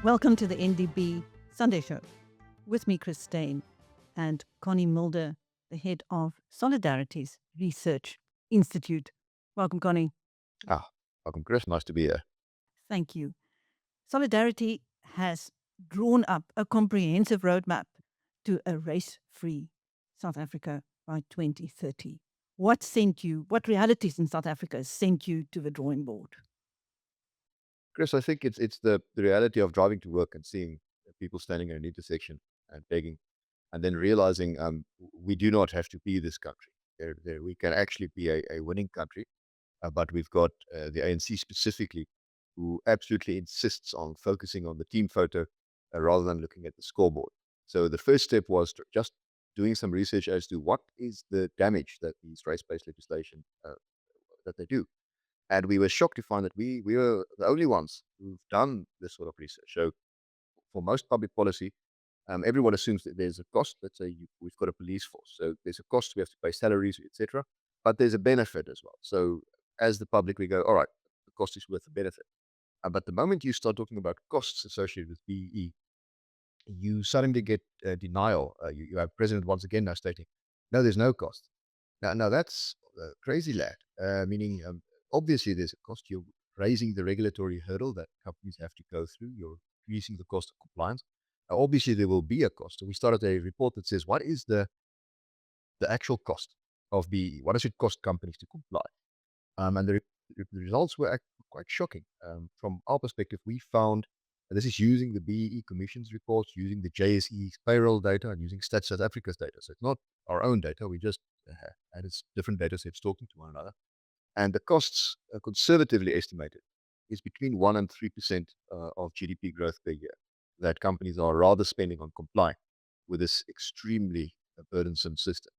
Welcome to the NdB Sunday Show. With me, Chris Steyn, and Connie Mulder, the head of Solidarity's Research Institute. Welcome, Connie. Welcome, Chris. Nice to be here. Thank you. Solidarity has drawn up a comprehensive roadmap to a race-free South Africa by 2030. What realities in South Africa sent you to the drawing board? Chris, I think it's the reality of driving to work and seeing people standing at an intersection and begging, and then realizing we do not have to be this country. We can actually be a winning country, but we've got the ANC specifically, who absolutely insists on focusing on the team photo rather than looking at the scoreboard. So the first step was just doing some research as to what is the damage that these race-based legislation that they do. And we were shocked to find that we were the only ones who've done this sort of research. So for most public policy, everyone assumes that there's a cost. Let's say we've got a police force. So there's a cost, we have to pay salaries, etc. But there's a benefit as well. So as the public, we go, all right, the cost is worth the benefit. But the moment you start talking about costs associated with BEE, you suddenly get denial. You have President once again now stating, no, there's no cost. Now that's crazy, lad. Meaning, obviously, there's a cost. You're raising the regulatory hurdle that companies have to go through. You're increasing the cost of compliance. Obviously, there will be a cost. So we started a report that says, what is the actual cost of BEE? What does it cost companies to comply? And the results were quite shocking. From our perspective, we found, and this is using the BEE Commission's reports, using the JSE's payroll data, and using Stats South Africa's data. So it's not our own data. We just had different data sets talking to one another. And the costs, conservatively estimated, is between 1% and 3% of GDP growth per year that companies are rather spending on complying with this extremely burdensome system.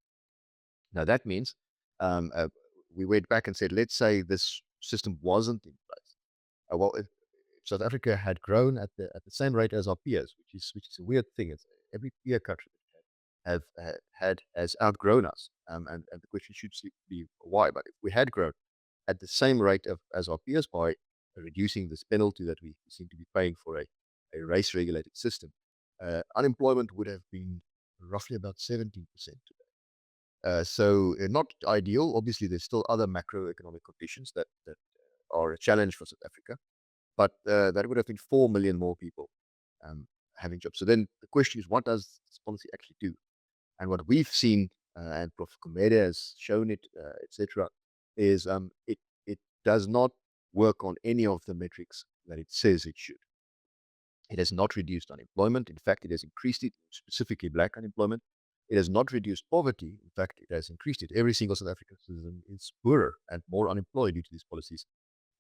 Now, that means we went back and said, let's say this system wasn't in place. If South Africa had grown at the same rate as our peers, which is a weird thing. It's every peer country that has outgrown us, and the question should be why. But if we had grown at the same rate as our peers by reducing this penalty that we seem to be paying for a race-regulated system, unemployment would have been roughly about 17% today. So not ideal. Obviously, there's still other macroeconomic conditions that are a challenge for South Africa, but that would have been 4 million more people having jobs. So then the question is, what does this policy actually do? And what we've seen, and Prof. Komede has shown it, etc., is it does not work on any of the metrics that it says it should. It has not reduced unemployment. In fact, it has increased it, specifically black unemployment. It has not reduced poverty. In fact, it has increased it. Every single South African citizen is poorer and more unemployed due to these policies,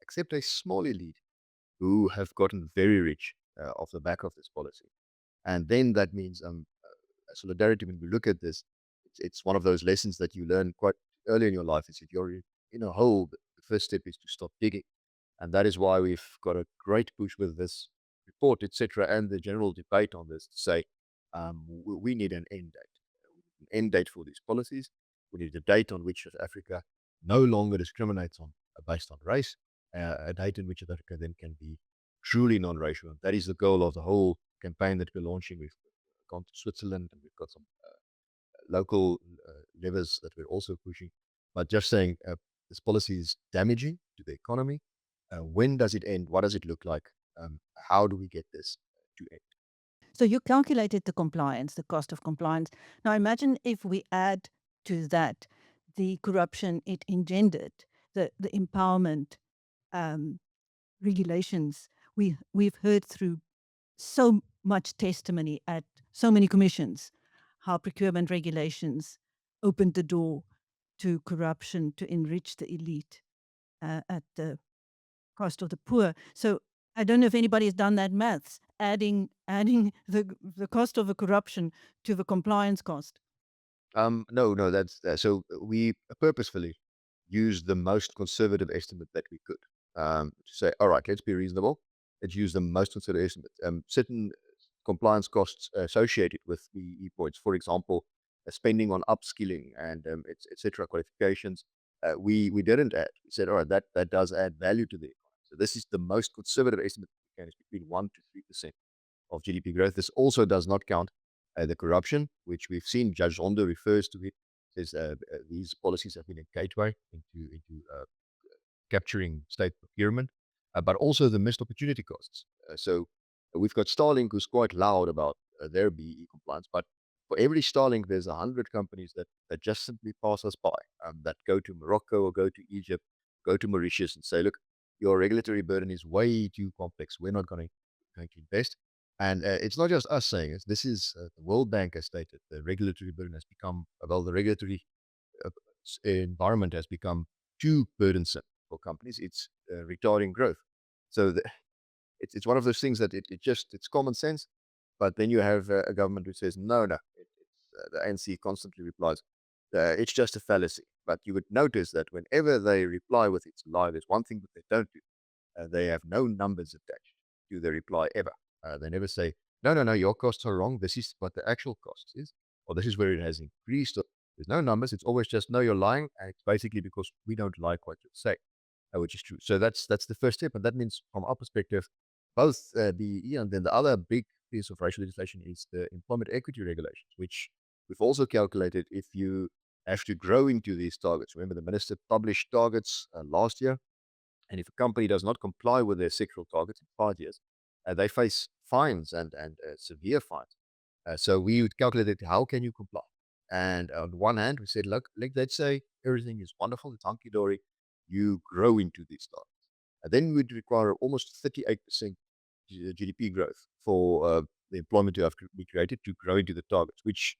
except a small elite who have gotten very rich off the back of this policy. And then that means solidarity, when we look at this, it's one of those lessons that you learn quite early in your life. Is if you're in a hole, the first step is to stop digging. And that is why we've got a great push with this report, etc., and the general debate on this to say we need an end date. We need an end date for these policies. We need a date on which South Africa no longer discriminates based on race, a date in which South Africa then can be truly non-racial. And that is the goal of the whole campaign that we're launching. We've gone to Switzerland, and we've got some local levers that we're also pushing. But just saying this policy is damaging to the economy. When does it end? What does it look like? How do we get this to end? So you calculated the compliance, the cost of compliance. Now imagine if we add to that the corruption it engendered, the empowerment regulations. We've heard through so much testimony at so many commissions how procurement regulations opened the door to corruption to enrich the elite at the cost of the poor. So I don't know if anybody has done that maths, adding the cost of a corruption to the compliance cost. No, that's so we purposefully used the most conservative estimate that we could to say, all right, let's be reasonable. Let's use the most conservative estimate. Certain compliance costs associated with the points, for example, spending on upskilling and etc. qualifications, we didn't add. We said, all right, that does add value to the economy. So this is the most conservative estimate we can. It's between 1% to 3%. of GDP growth. This also does not count the corruption, which we've seen. Judge Zondo refers to it. Says these policies have been a gateway into capturing state procurement, but also the missed opportunity costs. So we've got Starlink, who's quite loud about their BE compliance, but for every Starlink, there's 100 companies that just simply pass us by, that go to Morocco or go to Egypt, go to Mauritius and say, look, your regulatory burden is way too complex. We're not going to invest. And it's not just us saying it. This is the World Bank has stated the regulatory burden has become, well, the regulatory uh, environment has become too burdensome for companies. It's retarding growth. So it's one of those things that it's common sense, but then you have a government who says no. The ANC constantly replies, it's just a fallacy. But you would notice that whenever they reply with it's a lie, there's one thing that they don't do. They have no numbers attached to the reply ever. They never say, no, your costs are wrong. This is what the actual cost is, or this is where it has increased. Or, there's no numbers. It's always just, no, you're lying. And it's basically because we don't like what you say, which is true. So that's the first step. And that means, from our perspective, both BEE and then the other big piece of racial legislation is the employment equity regulations, which we've also calculated if you have to grow into these targets. Remember, the minister published targets last year. And if a company does not comply with their sectoral targets in 5 years, they face fines and severe fines. So we would calculate how can you comply. And on one hand, we said, look, let's say everything is wonderful, it's hunky-dory, you grow into these targets. And then we would require almost 38% GDP growth for the employment to have to be created to grow into the targets, which,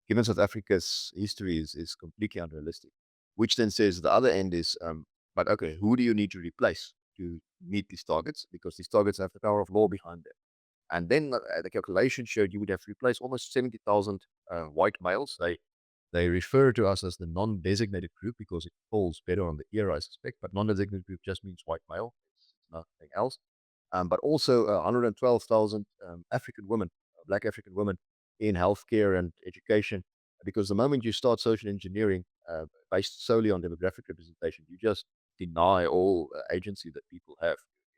given South Africa's history, is completely unrealistic. Which then says the other end is, but okay, who do you need to replace to meet these targets? Because these targets have the power of law behind them. And then the calculation showed you would have to replace almost 70,000 white males. They refer to us as the non-designated group because it falls better on the ear, I suspect. But non-designated group just means white male. It's nothing else. But also 112,000 African women, Black African women in healthcare and education. Because the moment you start social engineering based solely on demographic representation, you just deny all agency that people have.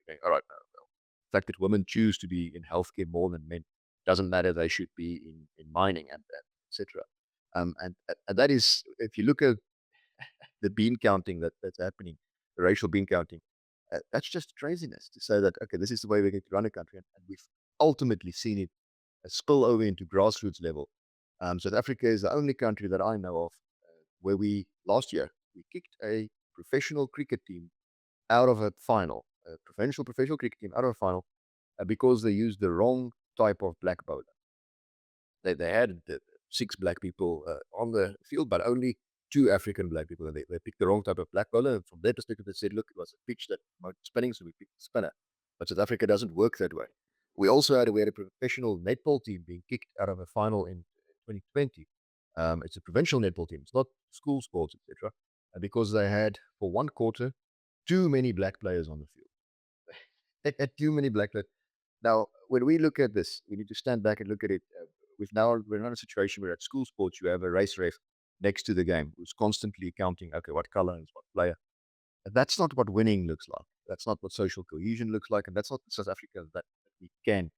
You're going, all right, well, the fact that women choose to be in healthcare more than men doesn't matter. They should be in mining and etc. And that is, if you look at the bean counting that's happening, the racial bean counting, that's just craziness to say that, okay, this is the way we're going to run a country. And we've ultimately seen it spill over into grassroots level. South Africa is the only country that I know of where last year, we kicked a professional cricket team out of a final, a professional cricket team out of a final because they used the wrong type of black bowler. They had 6 black people on the field, but only 2 African black people. And they picked the wrong type of black bowler. And from their perspective, they said, look, it was a pitch that promoted spinning, so we picked the spinner. But South Africa doesn't work that way. We had a professional netball team being kicked out of a final in 2020. It's a provincial netball team. It's not school sports, etc. Because they had, for one quarter, too many black players on the field. They had too many black players. Now, when we look at this, we need to stand back and look at it. We're not in a situation where at school sports you have a race ref next to the game who's constantly counting, okay, what color is what player. And that's not what winning looks like. That's not what social cohesion looks like. And that's not South Africa that we can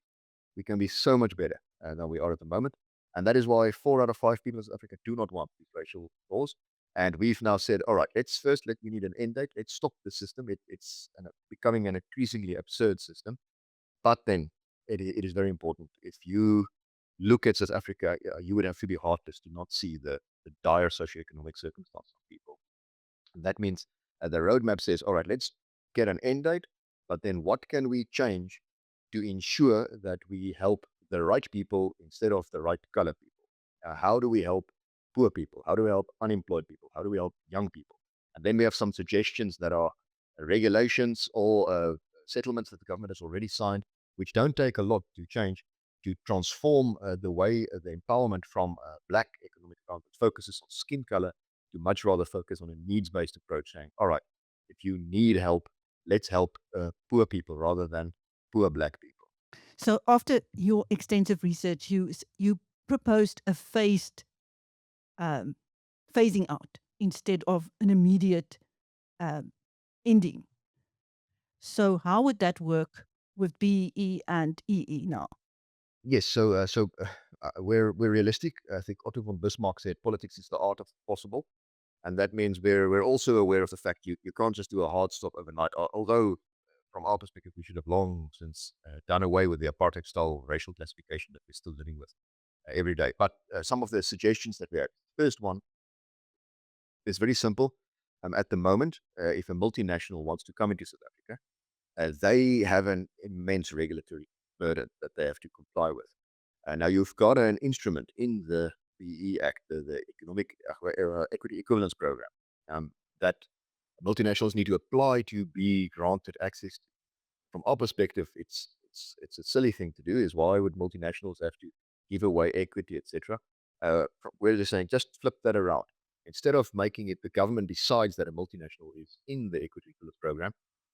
be so much better than we are at the moment. And that is why 4 out of 5 people in South Africa do not want these racial laws. And we've now said, all right, we need an end date. Let's stop the system. It's becoming an increasingly absurd system. But then it is very important. If you look at South Africa, you would have to be heartless to not see the dire socioeconomic circumstances of people. And that means the roadmap says, all right, let's get an end date, but then what can we change to ensure that we help the right people instead of the right color people? How do we help poor people? How do we help unemployed people? How do we help young people? And then we have some suggestions that are regulations or settlements that the government has already signed, which don't take a lot to change, to transform the way the empowerment from black economic empowerment focuses on skin color to much rather focus on a needs-based approach, saying, all right, if you need help, let's help poor people rather than poor black people. So after your extensive research, you proposed a phased phasing out instead of an immediate ending. So how would that work with BE and EE now? Yes, we're realistic. I think Otto von Bismarck said politics is the art of the possible. And that means we're also aware of the fact you can't just do a hard stop overnight. Although, from our perspective, we should have long since done away with the apartheid style racial classification that we're still living with every day. But some of the suggestions that we have. First one is very simple. At the moment, if a multinational wants to come into South Africa, they have an immense regulatory burden that they have to comply with. Now, you've got an instrument in the BE Act, the Economic Equity Equivalence Program, that multinationals need to apply to be granted access to. From our perspective, it's a silly thing to do. Is why would multinationals have to give away equity, etc.? We're just saying just flip that around. Instead of making it the government decides that a multinational is in the equity equivalence program,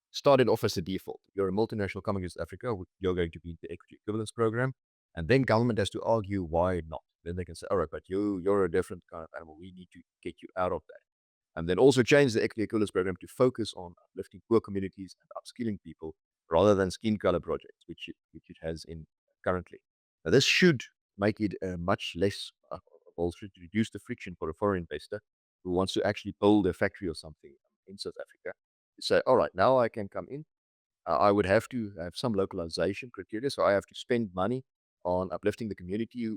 start it off as a default. You're a multinational coming to South Africa, you're going to be in the equity equivalence program, and then government has to argue why not. Then they can say, all right, but you're a different kind of animal. We need to get you out of that. And then also change the equity equivalence program to focus on uplifting poor communities and upskilling people rather than skin color projects, which it has in currently. Now, this should make it much less, also to reduce the friction for a foreign investor who wants to actually build a factory or something in South Africa. To say, all right, now I can come in. I would have to have some localization criteria. So I have to spend money on uplifting the community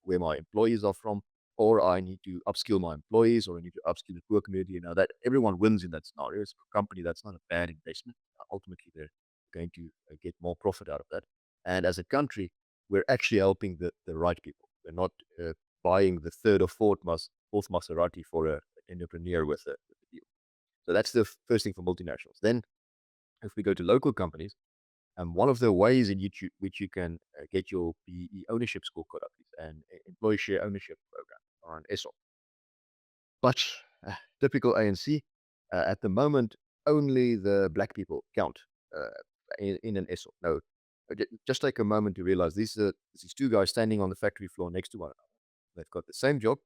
where my employees are from, or I need to upskill my employees, or I need to upskill the poor community. You know, that everyone wins in that scenario. It's a company that's not a bad investment. Ultimately, they're going to get more profit out of that. And as a country, we're actually helping the right people. We're not buying the third or fourth Maserati for an entrepreneur with a deal. So that's the first thing for multinationals. Then if we go to local companies, one of the ways in which you can get your PE ownership score caught up is an employee share ownership program or an ESOP. But typical ANC, at the moment, only the black people count uh, in an ESOP. No, just take a moment to realize these two guys standing on the factory floor next to one another. They've got the same job,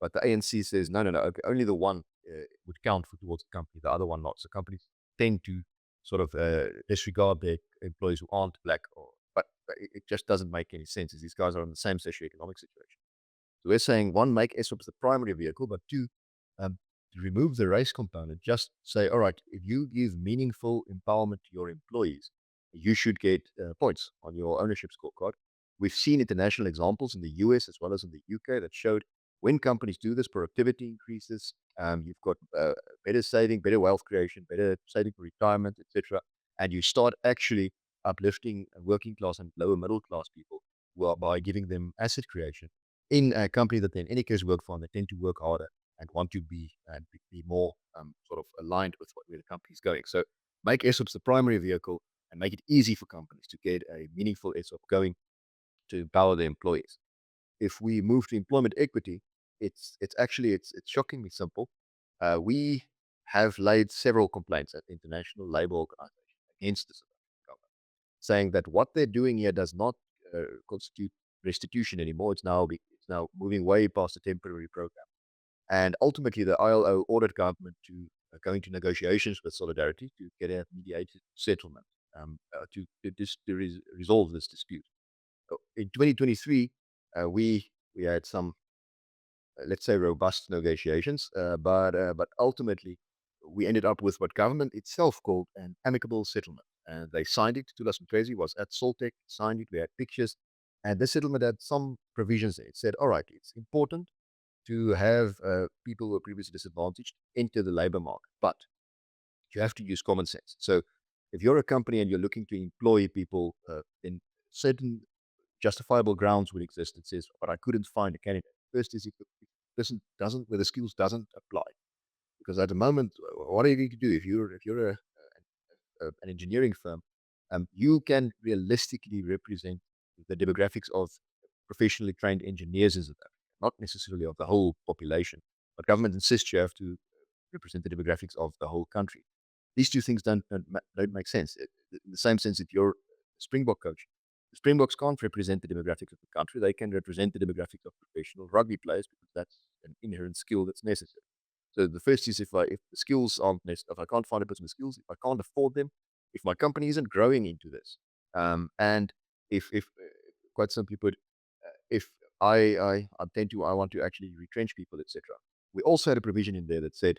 but the ANC says, no, no, no, okay, only the one would count towards the company, the other one not. So companies tend to sort of disregard their employees who aren't black, but it just doesn't make any sense. As these guys are in the same socioeconomic situation. So we're saying one, make ESOPs the primary vehicle, but two, to remove the race component, just say, all right, if you give meaningful empowerment to your employees, you should get points on your ownership scorecard. We've seen international examples in the US as well as in the UK that showed when companies do this, productivity increases. You've got better saving, better wealth creation, better saving for retirement, etc. And you start actually uplifting working class and lower middle class people by giving them asset creation in a company that they in any case work for, and they tend to work harder and want to be more sort of aligned with where the company is going. So make ESOPs the primary vehicle and make it easy for companies to get a meaningful ESOP going to empower their employees. If we move to employment equity, it's shockingly simple. We have laid several complaints at the International Labour Organization against the South African government, saying that what they're doing here does not constitute restitution anymore. It's now moving way past the temporary program. And ultimately, the ILO ordered government to go into negotiations with Solidarity to get a mediated settlement to resolve this dispute. In 2023, we had some, let's say, robust negotiations, but ultimately, we ended up with what government itself called an amicable settlement. And they signed it. Tulas Mkhwezi was at Soltec, signed it. We had pictures. And this settlement had some provisions there. It said, all right, it's important to have people who are previously disadvantaged enter the labor market, but you have to use common sense. So if you're a company and you're looking to employ people, then certain justifiable grounds would exist that says, but I couldn't find a candidate. First is if the person doesn't, where the skills doesn't apply. Because at the moment, what are you going to do if you're an engineering firm? You can realistically represent the demographics of professionally trained engineers in South Africa, not necessarily of the whole population. But government insists you have to represent the demographics of the whole country. These two things don't make sense. In the same sense that you're a Springbok coach, the Springboks can't represent the demographics of the country. They can represent the demographics of professional rugby players because that's an inherent skill that's necessary. So the first is if the skills aren't necessary, if I can't find a person with skills, if I can't afford them, if my company isn't growing into this, and if quite simply put, if I want to actually retrench people, etc. We also had a provision in there that said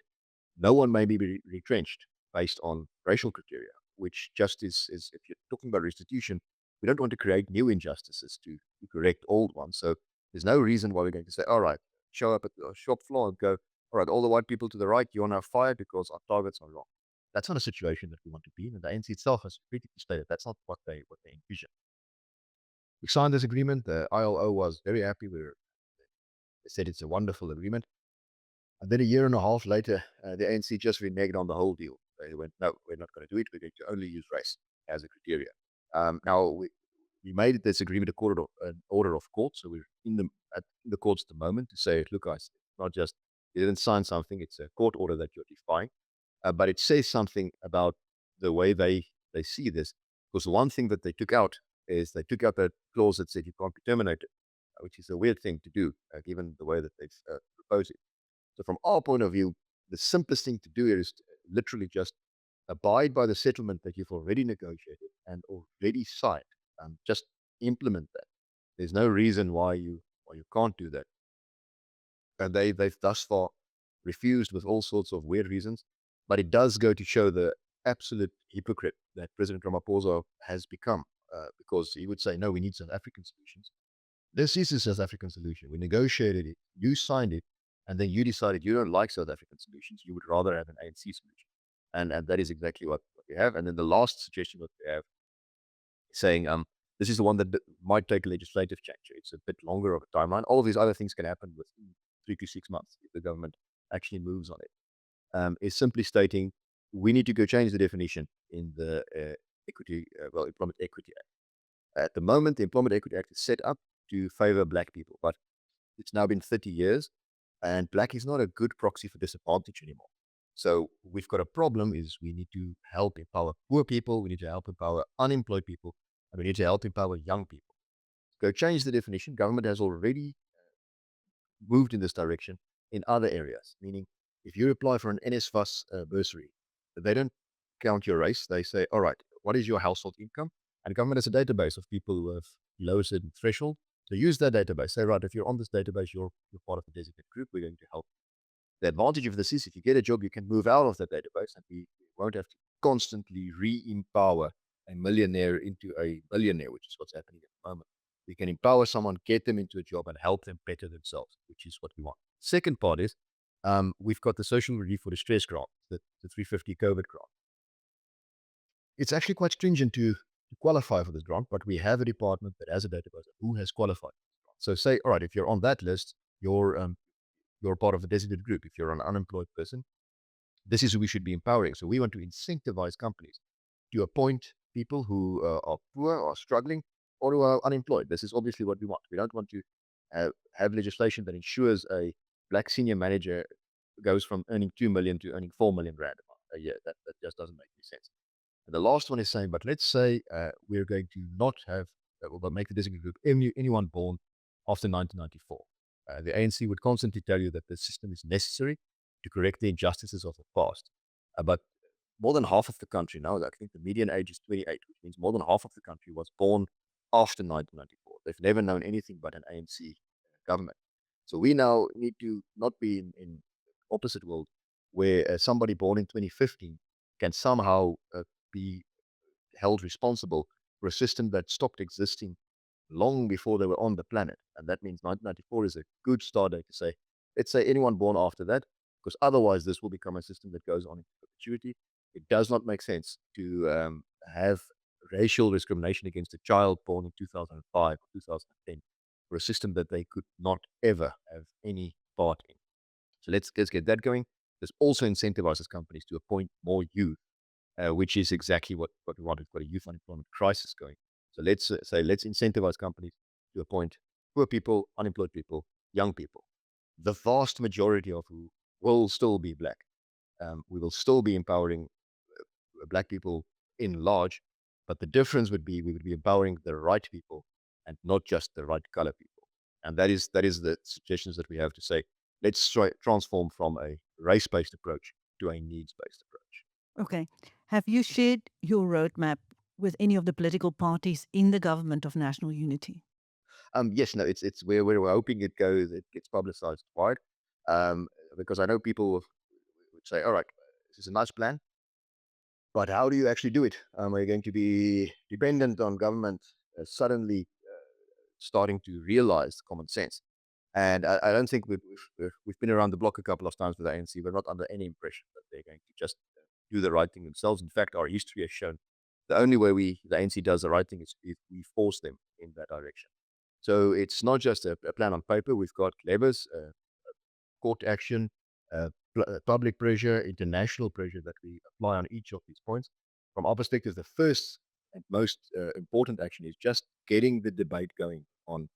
no one may be retrenched based on racial criteria, which just is if you're talking about restitution, we don't want to create new injustices to correct old ones. So there's no reason why we're going to say, all right, show up at the shop floor and go, all right, all the white people to the right, you're now fired because our targets are wrong. That's not a situation that we want to be in. And the ANC itself has critically stated that's not what they envision. We signed this agreement. The ILO was very happy. They said it's a wonderful agreement. And then a year and a half later, the ANC just reneged on the whole deal. They went, no, we're not going to do it. We're going to only use race as a criteria. Now, we made this agreement an order of court. So we're in the courts at the moment to say, look, guys, it's not just, you didn't sign something. It's a court order that you're defying. But it says something about the way they see this. Because the one thing that they took out is they took out that clause that said you can't be terminated, which is a weird thing to do, given the way that they've proposed it. So from our point of view, the simplest thing to do here is to literally just abide by the settlement that you've already negotiated and already signed. Just implement that. There's no reason why you can't do that. And they've thus far refused with all sorts of weird reasons. But it does go to show the absolute hypocrite that President Ramaphosa has become, because he would say, no, we need South African solutions. This is a South African solution. We negotiated it, you signed it, and then you decided you don't like South African solutions. You would rather have an ANC solution. And that is exactly what we have. And then the last suggestion that we have saying, this is the one that might take legislative change. It's a bit longer of a timeline. All of these other things can happen within 3 to 6 months if the government actually moves on it. Is simply stating we need to go change the definition in the Employment Equity Act. At the moment, the Employment Equity Act is set up to favor black people, but it's now been 30 years, and black is not a good proxy for disadvantage anymore. So we've got a problem is we need to help empower poor people, we need to help empower unemployed people, and we need to help empower young people. Go change the definition. Government has already moved in this direction in other areas, meaning if you apply for an NSFAS bursary, they don't count your race. They say, all right, what is your household income? And government has a database of people who have below a certain threshold. So use that database. Say, right, if you're on this database, you're part of the designated group. We're going to help. The advantage of this is if you get a job, you can move out of that database and we won't have to constantly re-empower a millionaire into a billionaire, which is what's happening at the moment. We can empower someone, get them into a job and help them better themselves, which is what we want. Second part is we've got the social relief for distress grant, the 350 COVID grant. It's actually quite stringent to qualify for this grant, but we have a department that has a database of who has qualified for this grant. So say, all right, if you're on that list, you're part of a designated group. If you're an unemployed person, this is who we should be empowering. So we want to incentivize companies to appoint people who are poor or struggling or who are unemployed. This is obviously what we want. We don't want to have legislation that ensures a black senior manager goes from earning 2 million to earning 4 million rand a year. That just doesn't make any sense. And the last one is saying, but let's say we're going to not have, we'll make the designated group anyone born after 1994. The ANC would constantly tell you that the system is necessary to correct the injustices of the past. But more than half of the country now, I think the median age is 28, which means more than half of the country was born after 1994. They've never known anything but an ANC government. So we now need to not be in opposite world where somebody born in 2015 can somehow be held responsible for a system that stopped existing long before they were on the planet. And that means 1994 is a good start date to say, let's say anyone born after that, because otherwise this will become a system that goes on into perpetuity. It does not make sense to have racial discrimination against a child born in 2005 or 2010 for a system that they could not ever have any part in. So let's get that going. This also incentivizes companies to appoint more youth, which is exactly what we want. We've got a youth unemployment crisis going. So let's let's incentivize companies to appoint poor people, unemployed people, young people. The vast majority of who will still be black. We will still be empowering black people in large, but the difference would be we would be empowering the right people and not just the right color people. And that is the suggestions that we have to say, let's transform from a race-based approach to a needs-based approach. Okay. Have you shared your roadmap with any of the political parties in the government of national unity? Yes, no, it's where we're hoping it goes. It gets publicized wide, um, because I know people would say, "All right, this is a nice plan, but how do you actually do it? Are you going to be dependent on government suddenly starting to realize common sense?" And I don't think we've been around the block a couple of times with the ANC. We're not under any impression that they're going to just do the right thing themselves. In fact, our history has shown the only way the ANC does the right thing is if we force them in that direction. So it's not just a plan on paper. We've got levers, court action, public pressure, international pressure that we apply on each of these points. From our perspective, the first and most important action is just getting the debate going on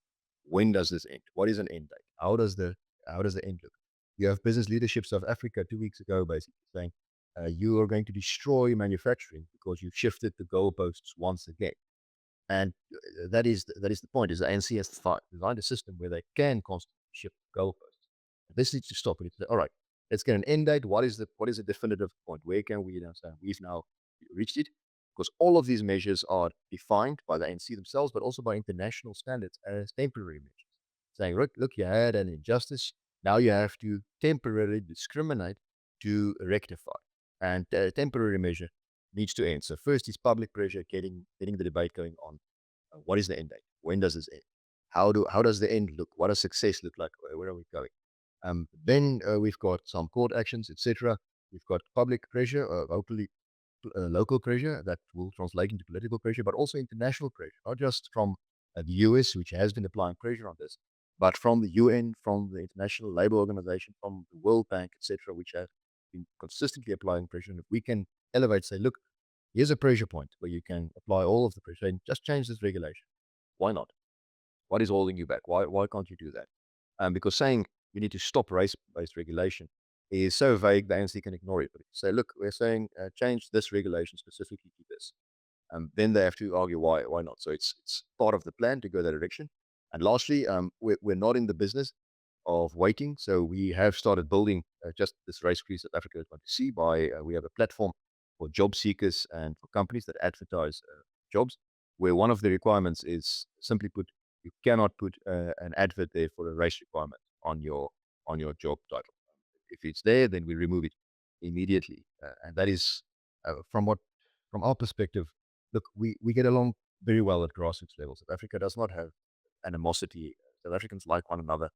when does this end? What is an end date? How does the end look? You have business leadership South Africa 2 weeks ago basically saying you are going to destroy manufacturing because you've shifted the goalposts once again. And that is the point. Is the ANC has designed a system where they can constantly shift the goalposts. This needs to stop. We need to say, all right, let's get an end date. What is the definitive point? Where can we now say we've now reached it? Because all of these measures are defined by the ANC themselves, but also by international standards as temporary measures. Saying, look, you had an injustice. Now you have to temporarily discriminate to rectify. And a temporary measure needs to end. So first is public pressure, getting the debate going on. What is the end date? When does this end? How does the end look? What does success look like? Where are we going? Then we've got some court actions, etc. We've got public pressure, hopefully local pressure that will translate into political pressure, but also international pressure, not just from the US, which has been applying pressure on this, but from the UN, from the International Labour Organization, from the World Bank, etc., which have been consistently applying pressure. And if we can elevate, say, look, here's a pressure point where you can apply all of the pressure and just change this regulation. Why not? What is holding you back? Why can't you do that? Because saying you need to stop race-based regulation is so vague, the ANC can ignore it. But if you say, look, we're saying change this regulation specifically to this, then they have to argue why not. So it's part of the plan to go that direction. And lastly, we're not in the business of waiting. So we have started building just this race crease that Africa is going to see by we have a platform for job seekers and for companies that advertise jobs, where one of the requirements is simply put, you cannot put an advert there for a race requirement on your job title. If it's there, then we remove it immediately, and that is from our perspective. Look, we get along very well at grassroots levels. South Africa does not have animosity. South Africans like one another.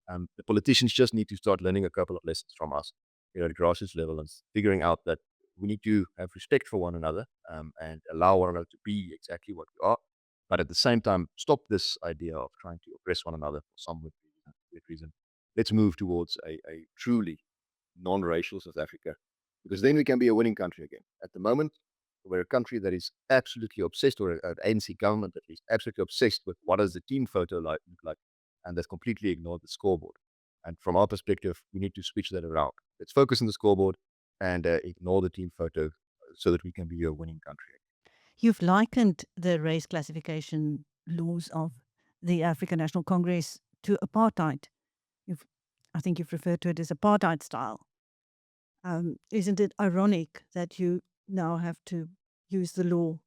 The politicians just need to start learning a couple of lessons from us, at grassroots level, and figuring out that we need to have respect for one another, and allow one another to be exactly what we are. But at the same time, stop this idea of trying to oppress one another for some weird reason. Let's move towards a truly non-racial South Africa, because then we can be a winning country again. At the moment, we're a country that is absolutely obsessed, or an ANC government at least, absolutely obsessed with what does the team photo look like, and that's completely ignored the scoreboard. And from our perspective, we need to switch that around. Let's focus on the scoreboard and ignore the team photo so that we can be a winning country. You've likened the race classification laws of the African National Congress to apartheid. You've, I think you've referred to it as apartheid style. Isn't it ironic that you now have to use the law?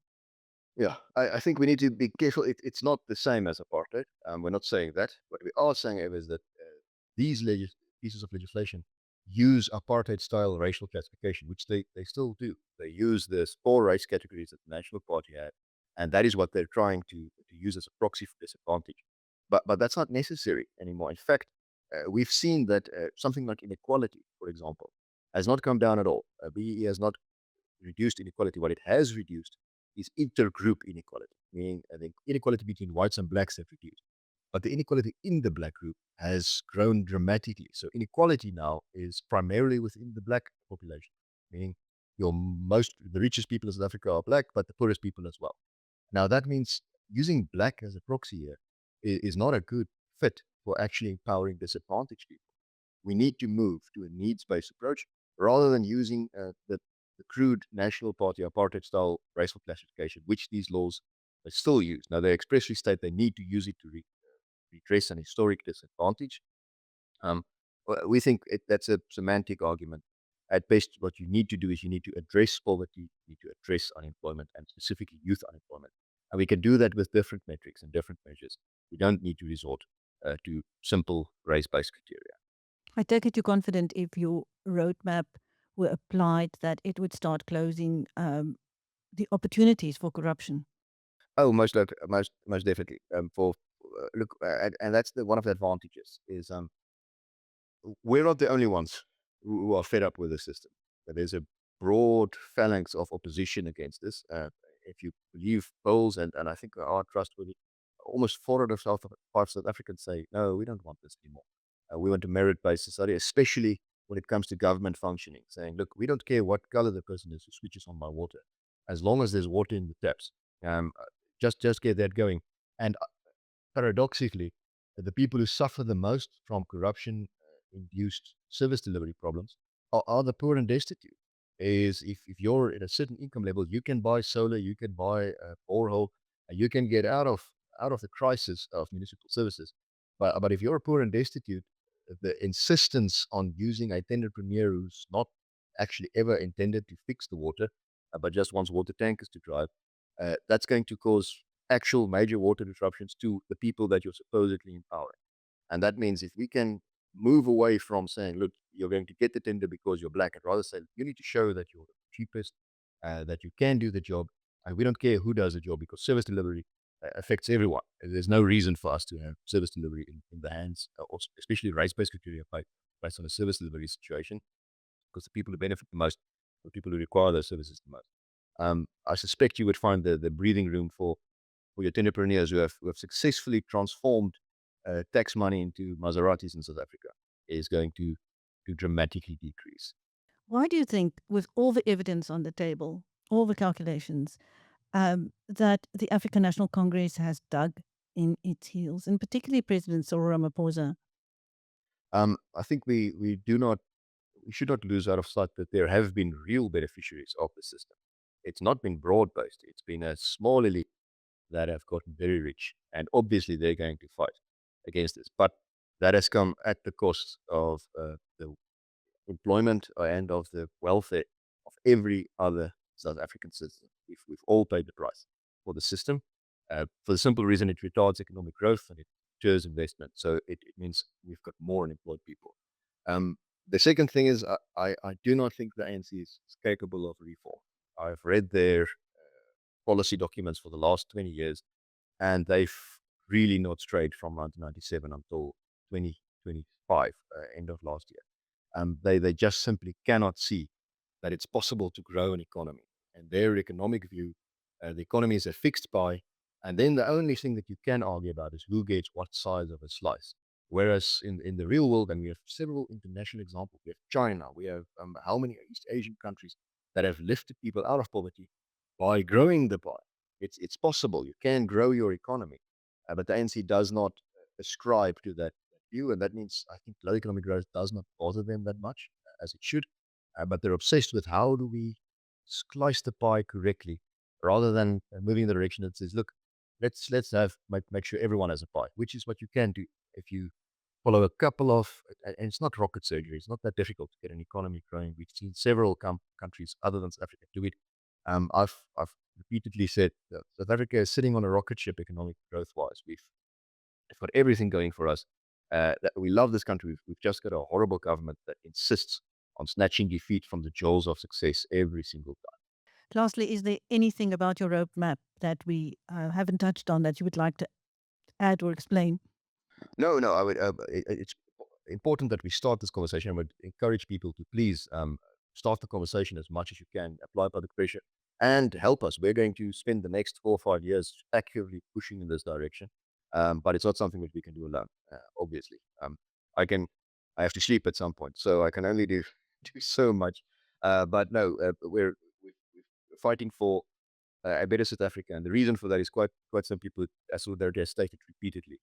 Yeah, I think we need to be careful. It's not the same as apartheid. We're not saying that. What we are saying is that these pieces of legislation use apartheid-style racial classification, which they still do. They use the 4 race categories that the National Party had, and that is what they're trying to use as a proxy for disadvantage. But that's not necessary anymore. In fact, we've seen that something like inequality, for example, has not come down at all. BEE has not reduced inequality. What it has reduced is intergroup inequality, meaning the inequality between whites and blacks have reduced. But the inequality in the black group has grown dramatically. So inequality now is primarily within the black population, meaning the richest people in South Africa are black, but the poorest people as well. Now that means using black as a proxy here is not a good fit for actually empowering disadvantaged people. We need to move to a needs-based approach rather than using the crude National Party apartheid-style racial classification, which these laws still use. Now, they expressly state they need to use it to redress an historic disadvantage. Um, we think that's a semantic argument. At best, what you need to do is you need to address poverty, you need to address unemployment, and specifically youth unemployment. And we can do that with different metrics and different measures. We don't need to resort to simple race-based criteria. I take it you're confident if your roadmap were applied that it would start closing the opportunities for corruption. Oh, most definitely. Look, and that's one of the advantages is we're not the only ones who are fed up with the system. There's a broad phalanx of opposition against this. If you believe polls, and I think are trustworthy, almost 4 out of 5 South Africans say, no, we don't want this anymore. We want a merit-based society, especially when it comes to government functioning, saying, look, we don't care what color the person is who switches on my water, as long as there's water in the taps. Just get that going. And paradoxically, the people who suffer the most from corruption induced service delivery problems are the poor and destitute. Is if you're at a certain income level, you can buy solar, you can buy a borehole, and you can get out of the crisis of municipal services. But if you're poor and destitute, the insistence on using a tenderpreneur who's not actually ever intended to fix the water, but just wants water tankers to drive, that's going to cause actual major water disruptions to the people that you're supposedly empowering. And that means if we can move away from saying, look, you're going to get the tender because you're black, and rather say, you need to show that you're the cheapest, that you can do the job. And we don't care who does the job because service delivery affects everyone. There's no reason for us to have service delivery in the hands, or especially race-based criteria based on a service delivery situation, because the people who benefit the most are the people who require those services the most. I suspect you would find the breathing room for your tenderpreneurs who have successfully transformed tax money into Maseratis in South Africa is going to dramatically decrease. Why do you think, with all the evidence on the table, all the calculations, that the African National Congress has dug in its heels, and particularly President Cyril Ramaphosa? I think we should not lose out of sight that there have been real beneficiaries of the system. It's not been broad based. It's been a small elite that have gotten very rich, and obviously they're going to fight against this. But that has come at the cost of the employment and of the welfare of every other South African citizen. We've all paid the price for the system, for the simple reason it retards economic growth and it deters investment. So it means we've got more unemployed people. The second thing is I do not think the ANC is capable of reform. I've read their policy documents for the last 20 years, and they've really not strayed from 1997 until 2025, end of last year. They just simply cannot see that it's possible to grow an economy. And their economic view, the economy is a fixed pie, and then the only thing that you can argue about is who gets what size of a slice. Whereas in the real world, and we have several international examples, we have China, we have how many East Asian countries that have lifted people out of poverty by growing the pie. It's possible. You can grow your economy, but the ANC does not ascribe to that view, and that means I think low economic growth does not bother them that much as it should. But they're obsessed with how do we slice the pie correctly, rather than moving in the direction that says, look, let's make sure everyone has a pie, which is what you can do if you follow a couple of, and it's not rocket surgery. It's not that difficult to get an economy growing. We've seen several countries other than South Africa do it. I've repeatedly said that South Africa is sitting on a rocket ship economic growth wise. We've got everything going for us. That we love this country. We've just got a horrible government that insists on snatching defeat from the jaws of success every single time. Lastly, is there anything about your roadmap that we haven't touched on that you would like to add or explain? No, I would. It's important that we start this conversation. I would encourage people to please start the conversation as much as you can. Apply public pressure and help us. We're going to spend the next 4 or 5 years actively pushing in this direction. But it's not something that we can do alone. Obviously, I can. I have to sleep at some point, so I can only do do so much. But no, we're fighting for a better South Africa, and the reason for that is quite simple. As Solidarity has stated repeatedly,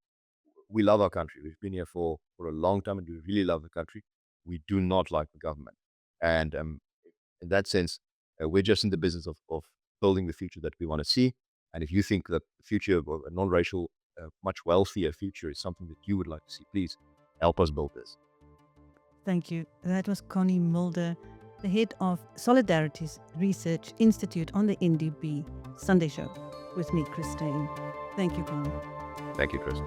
we love our country. We've been here for a long time, and we really love the country. We do not like the government, and in that sense, we're just in the business of building the future that we want to see. And if you think that the future of a non-racial, much wealthier future is something that you would like to see, please help us build this. Thank you. That was Connie Mulder, the head of Solidarity's Research Institute on the NdB Sunday Show. with me, Chris Steyn. Thank you, Connie. Thank you, Chris.